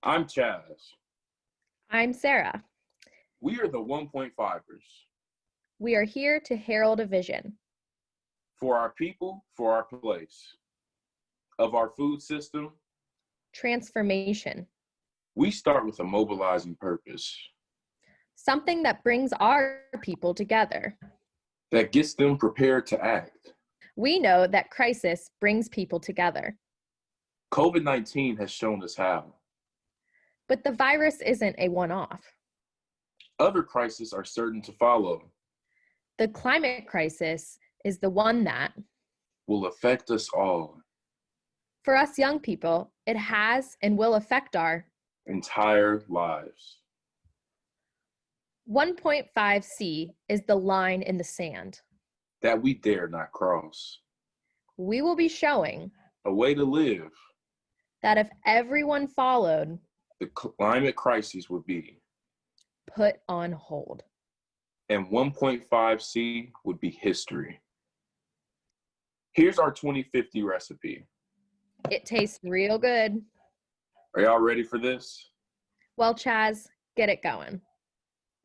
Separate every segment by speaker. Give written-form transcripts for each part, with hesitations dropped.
Speaker 1: I'm Chaz.
Speaker 2: I'm Sarah.
Speaker 1: We are the 1.5ers.
Speaker 2: We are here to herald a vision.
Speaker 1: For our people, for our place. Of our food system,
Speaker 2: Transformation.
Speaker 1: we start with a mobilizing purpose
Speaker 2: Something that brings our people together.
Speaker 1: that gets them prepared to act.
Speaker 2: We know that crisis brings people together.
Speaker 1: COVID-19 has shown us how.
Speaker 2: But the virus isn't a one-off.
Speaker 1: Other crises are certain to follow.
Speaker 2: The climate crisis is the one that,
Speaker 1: Will affect us all.
Speaker 2: for us young people, it has and will affect our
Speaker 1: Entire lives.
Speaker 2: 1.5C is the line in the sand.
Speaker 1: That we dare not cross.
Speaker 2: We will be showing
Speaker 1: A way to live.
Speaker 2: that if everyone followed,
Speaker 1: The climate crisis would be.
Speaker 2: put on hold.
Speaker 1: And 1.5C would be history. Here's our 2050 recipe.
Speaker 2: It tastes real good.
Speaker 1: Are y'all ready for this?
Speaker 2: Well, Chaz, get it going.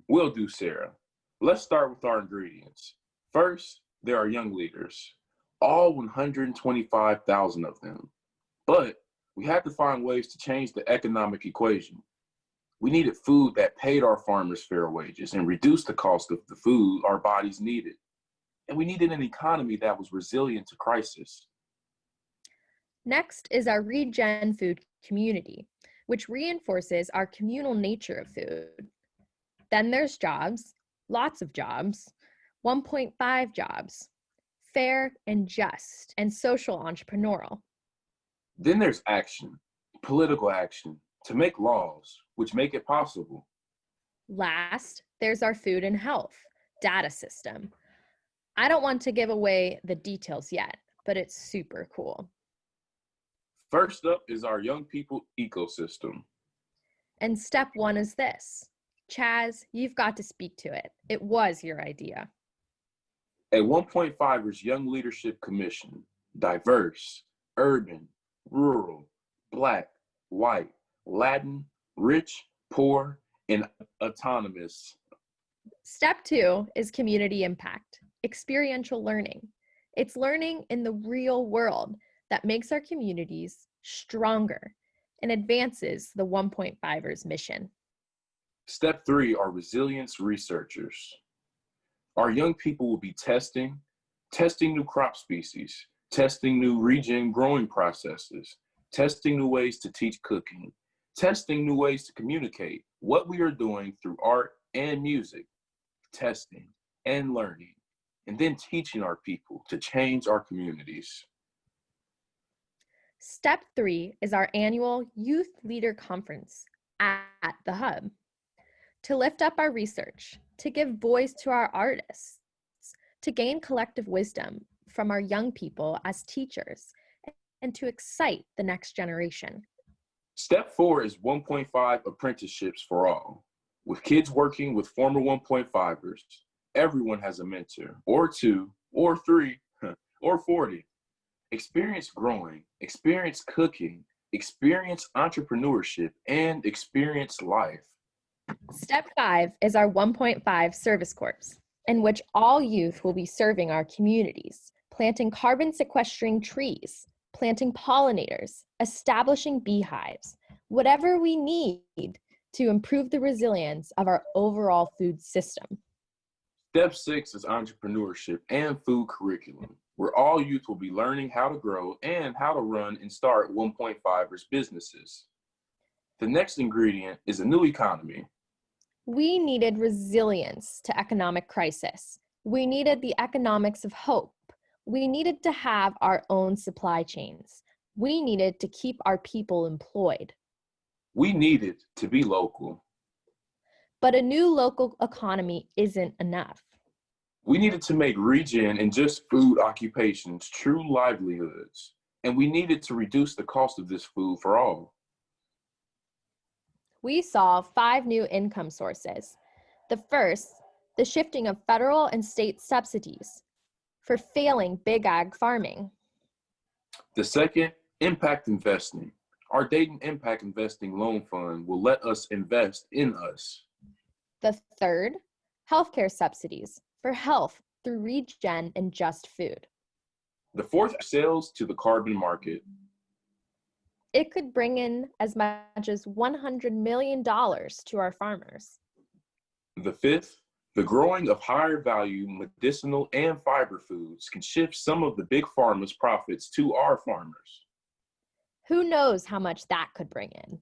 Speaker 1: Will do, Sarah. Let's start with our ingredients. First, there are young leaders, all 125,000 of them. But we had to find ways to change the economic equation. We needed food that paid our farmers fair wages and reduced the cost of the food our bodies needed. And we needed an economy that was resilient to crisis.
Speaker 2: Next is our regen food community, which reinforces our communal nature of food. Then there's jobs, lots of jobs, 1.5 jobs, fair and just, and social entrepreneurial.
Speaker 1: Then there's action, political action, to make laws which make it possible.
Speaker 2: Last, there's our food and health data system. I don't want to give away the details yet, but it's super cool.
Speaker 1: First up is our young people ecosystem.
Speaker 2: And step one is this. Chaz, you've got to speak to it. It was your idea.
Speaker 1: A 1.5ers Young Leadership Commission, diverse, urban, rural, Black, white, Latin, rich, poor, and autonomous.
Speaker 2: Step two is community impact, experiential learning. It's learning in the real world that makes our communities stronger and advances the 1.5ers mission.
Speaker 1: Step three are resilience researchers. Our young people will be testing new crop species, testing new regen growing processes, testing new ways to teach cooking, testing new ways to communicate what we are doing through art and music, testing and learning, and then teaching our people to change our communities.
Speaker 2: Step three is our annual Youth Leader Conference at the Hub. To lift up our research, to give voice to our artists, to gain collective wisdom from our young people as teachers, and to excite the next generation.
Speaker 1: Step four is 1.5 apprenticeships for all. With kids working with former 1.5ers, everyone has a mentor, or two, or three, or 40. Experience growing, experience cooking, experience entrepreneurship, and experience life.
Speaker 2: Step five is our 1.5 Service Corps, in which all youth will be serving our communities, planting carbon sequestering trees, planting pollinators, establishing beehives, whatever we need to improve the resilience of our overall food system.
Speaker 1: Step six is entrepreneurship and food curriculum, where all youth will be learning how to grow and how to run and start 1.5ers businesses. The next ingredient is a new economy.
Speaker 2: We needed resilience to economic crisis. We needed the economics of hope. We needed to have our own supply chains. We needed to keep our people employed.
Speaker 1: We needed to be local.
Speaker 2: But a new local economy isn't enough.
Speaker 1: We needed to make regen and just food occupations true livelihoods, and we needed to reduce the cost of this food for all.
Speaker 2: We saw 5 new income sources. The first, the shifting of federal and state subsidies for failing big ag farming.
Speaker 1: The second, impact investing, Our Dayton Impact Investing Loan Fund will let us invest in us.
Speaker 2: The third, healthcare subsidies for health through regen and just food.
Speaker 1: The fourth, sales to the carbon market.
Speaker 2: It could bring in as much as $100 million to our farmers.
Speaker 1: The fifth, the growing of higher value medicinal and fiber foods can shift some of the big pharma's profits to our farmers.
Speaker 2: Who knows how much that could bring in?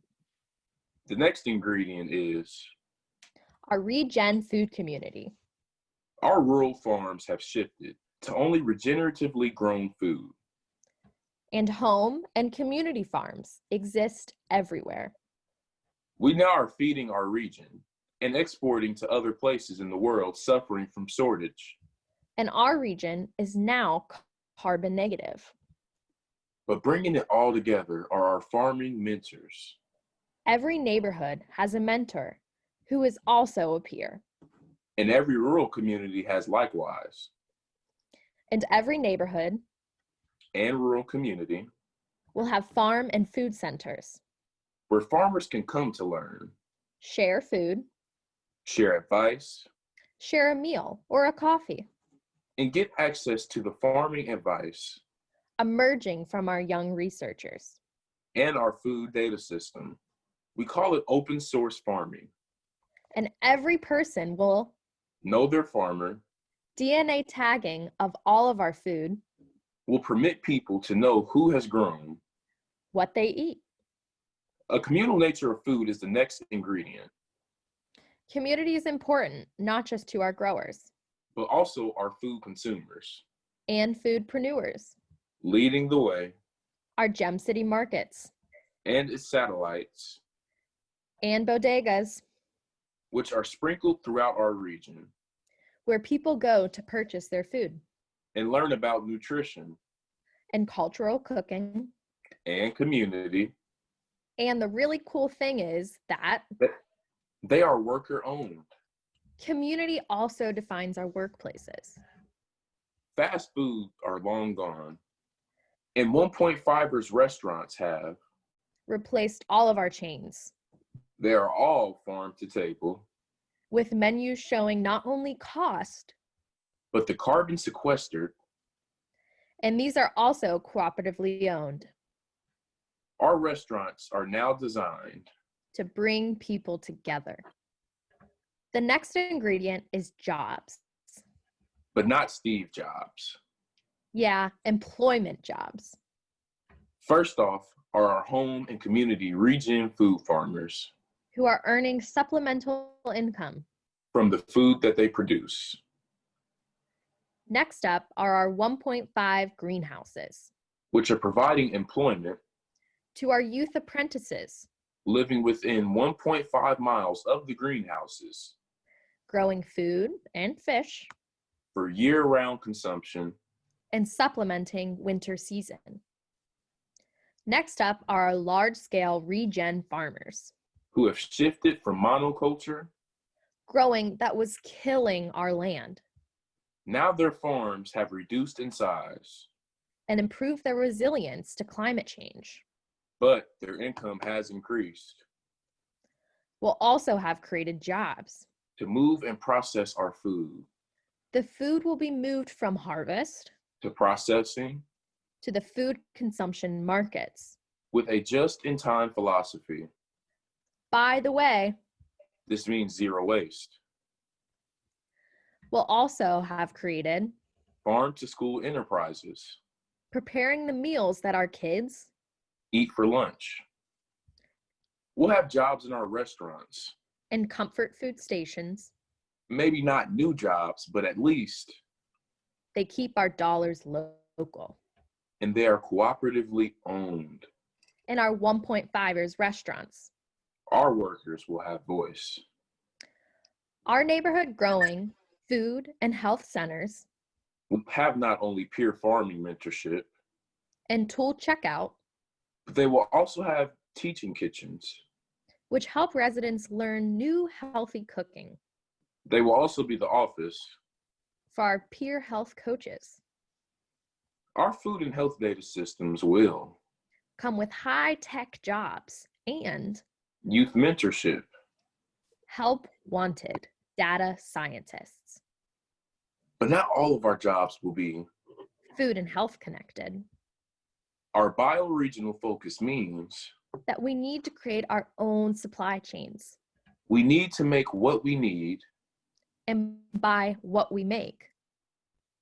Speaker 1: The next ingredient is
Speaker 2: our regen food community.
Speaker 1: Our rural farms have shifted to only regeneratively grown food.
Speaker 2: And home and community farms exist everywhere.
Speaker 1: We now are feeding our region and exporting to other places in the world suffering from shortage.
Speaker 2: And our region is now carbon negative.
Speaker 1: But bringing it all together are our farming mentors.
Speaker 2: Every neighborhood has a mentor who is also a peer.
Speaker 1: And every rural community has likewise.
Speaker 2: And every neighborhood
Speaker 1: and rural community
Speaker 2: will have farm and food centers
Speaker 1: where farmers can come to learn,
Speaker 2: share food,
Speaker 1: share advice,
Speaker 2: share a meal or a coffee,
Speaker 1: and get access to the farming advice
Speaker 2: emerging from our young researchers
Speaker 1: and our food data system. We call it open source farming.
Speaker 2: And every person will
Speaker 1: know their farmer.
Speaker 2: DNA tagging of all of our food
Speaker 1: will permit people to know who has grown,
Speaker 2: what they eat.
Speaker 1: A communal nature of food is the next ingredient.
Speaker 2: Community is important, not just to our growers,
Speaker 1: but also our food consumers
Speaker 2: and foodpreneurs.
Speaker 1: Leading the way,
Speaker 2: our Gem City markets
Speaker 1: and its satellites
Speaker 2: and bodegas,
Speaker 1: which are sprinkled throughout our region,
Speaker 2: where people go to purchase their food
Speaker 1: and learn about nutrition
Speaker 2: and cultural cooking
Speaker 1: and community.
Speaker 2: And the really cool thing is that
Speaker 1: they are worker owned.
Speaker 2: Community also defines our workplaces.
Speaker 1: Fast food are long gone, and 1.5ers restaurants have
Speaker 2: replaced all of our chains.
Speaker 1: They are all farm to table,
Speaker 2: with menus showing not only cost,
Speaker 1: but the carbon sequestered.
Speaker 2: And these are also cooperatively owned.
Speaker 1: Our restaurants are now designed
Speaker 2: to bring people together. The next ingredient is jobs.
Speaker 1: But not Steve Jobs.
Speaker 2: Yeah, employment jobs.
Speaker 1: First off are our home and community regen food farmers
Speaker 2: who are earning supplemental income
Speaker 1: from the food that they produce.
Speaker 2: Next up are our 1.5 greenhouses,
Speaker 1: which are providing employment
Speaker 2: to our youth apprentices
Speaker 1: living within 1.5 miles of the greenhouses,
Speaker 2: growing food and fish
Speaker 1: for year-round consumption
Speaker 2: and supplementing winter season. Next up are our large-scale regen farmers
Speaker 1: who have shifted from monoculture,
Speaker 2: growing that was killing our land.
Speaker 1: Now their farms have reduced in size
Speaker 2: and improved their resilience to climate change.
Speaker 1: But their income has increased.
Speaker 2: Will also have created jobs
Speaker 1: to move and process our food.
Speaker 2: The food will be moved from harvest
Speaker 1: to processing
Speaker 2: to the food consumption markets
Speaker 1: with a just-in-time philosophy.
Speaker 2: By the way,
Speaker 1: this means zero waste.
Speaker 2: Will also have created
Speaker 1: farm-to-school enterprises,
Speaker 2: preparing the meals that our kids
Speaker 1: eat for lunch. We'll have jobs in our restaurants
Speaker 2: and comfort food stations.
Speaker 1: Maybe not new jobs, but at least
Speaker 2: they keep our dollars local.
Speaker 1: And they are cooperatively owned.
Speaker 2: In our 1.5ers restaurants,
Speaker 1: our workers will have voice.
Speaker 2: Our neighborhood growing food and health centers
Speaker 1: will have not only peer farming mentorship
Speaker 2: and tool checkout,
Speaker 1: but they will also have teaching kitchens,
Speaker 2: which help residents learn new healthy cooking.
Speaker 1: They will also be the office
Speaker 2: for our peer health coaches.
Speaker 1: Our food and health data systems will
Speaker 2: come with high-tech jobs and
Speaker 1: Youth mentorship.
Speaker 2: help wanted data scientists.
Speaker 1: But not all of our jobs will be.
Speaker 2: Food and health connected.
Speaker 1: Our bioregional focus means
Speaker 2: That we need to create our own supply chains
Speaker 1: we need to make what we need.
Speaker 2: and buy what we make.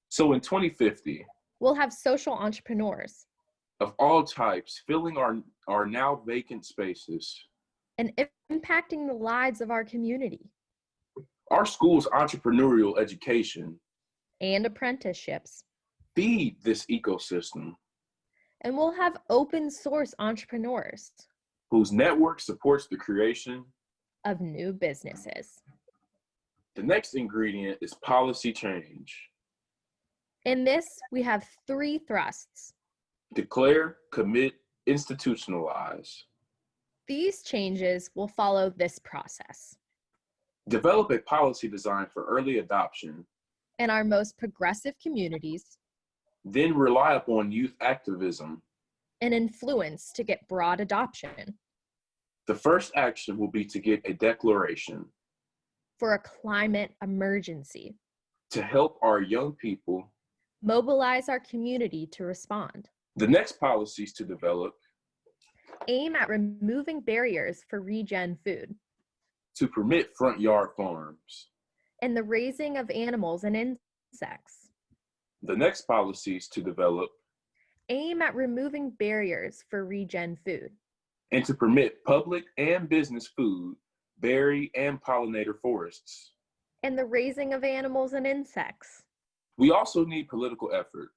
Speaker 1: So in 2050,
Speaker 2: We'll have social entrepreneurs
Speaker 1: of all types filling our now vacant spaces.
Speaker 2: and impacting the lives of our community.
Speaker 1: Our school's entrepreneurial education
Speaker 2: And apprenticeships.
Speaker 1: feed this ecosystem
Speaker 2: And we'll have open source entrepreneurs
Speaker 1: whose network supports the creation.
Speaker 2: of new businesses.
Speaker 1: The next ingredient is policy change.
Speaker 2: In this, we have 3 thrusts.
Speaker 1: Declare, commit, institutionalize.
Speaker 2: These changes will follow this process.
Speaker 1: Develop a policy design for early adoption.
Speaker 2: In our most progressive communities,
Speaker 1: Then rely upon youth activism.
Speaker 2: and influence to get broad adoption
Speaker 1: The first action will be to get a declaration
Speaker 2: for a climate emergency.
Speaker 1: to help our young people.
Speaker 2: Mobilize our community to respond.
Speaker 1: The next policies to develop
Speaker 2: Aim at removing barriers for regen food
Speaker 1: to permit front yard farms.
Speaker 2: and the raising of animals and insects.
Speaker 1: The next policies to develop
Speaker 2: Aim at removing barriers for regen food
Speaker 1: and to permit public and business food, berry and pollinator forests.
Speaker 2: and the raising of animals and insects.
Speaker 1: We also need political effort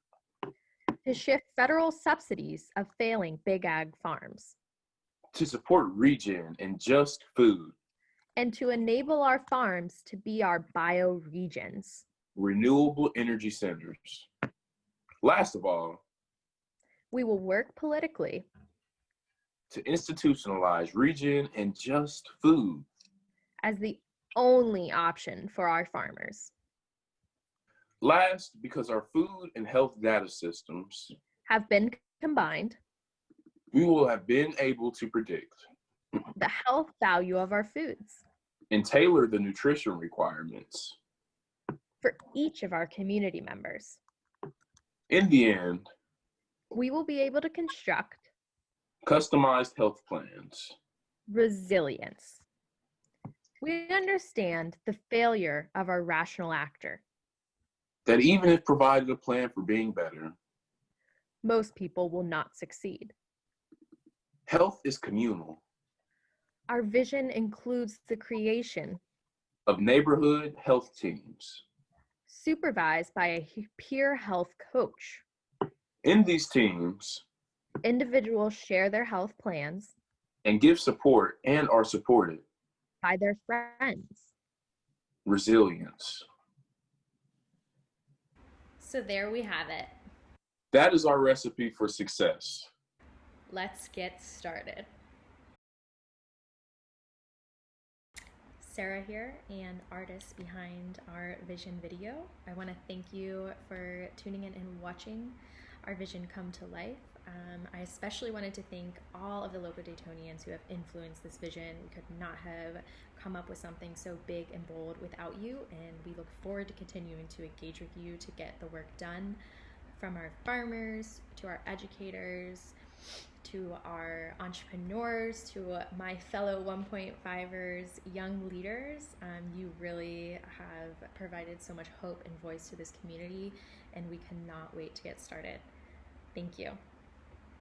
Speaker 2: To shift federal subsidies of failing big ag farms
Speaker 1: to support regen and just food,
Speaker 2: and to enable our farms to be our bioregions.
Speaker 1: renewable energy centers. Last of all,
Speaker 2: We will work politically
Speaker 1: to institutionalize regen and just food.
Speaker 2: as the only option for our farmers.
Speaker 1: Last, because our food and health data systems,
Speaker 2: Have been combined
Speaker 1: we will have been able to predict
Speaker 2: the health value of our foods
Speaker 1: and tailor the nutrition requirements.
Speaker 2: for each of our community members.
Speaker 1: In the end,
Speaker 2: We will be able to construct
Speaker 1: customized health plans.
Speaker 2: resilience. We understand the failure of our rational actor.
Speaker 1: That even if provided a plan for being better,
Speaker 2: Most people will not succeed.
Speaker 1: health is communal,
Speaker 2: Our vision includes the creation,
Speaker 1: of neighborhood health teams.
Speaker 2: supervised by a peer health coach.
Speaker 1: In these teams,
Speaker 2: Individuals share their health plans
Speaker 1: and give support and are supported.
Speaker 2: by their friends.
Speaker 1: Resilience.
Speaker 2: So there we have it.
Speaker 1: That is our recipe for success.
Speaker 2: Let's get started. Sarah here, and artist behind our vision video. I want to thank you for tuning in and watching our vision come to life. I especially wanted to thank all of the local Daytonians who have influenced this vision. We could not have come up with something so big and bold without you, and we look forward to continuing to engage with you to get the work done, from our farmers to our educators to our entrepreneurs to my fellow 1.5ers, young leaders. You really have provided so much hope and voice to this community, and we cannot wait to get started. Thank you.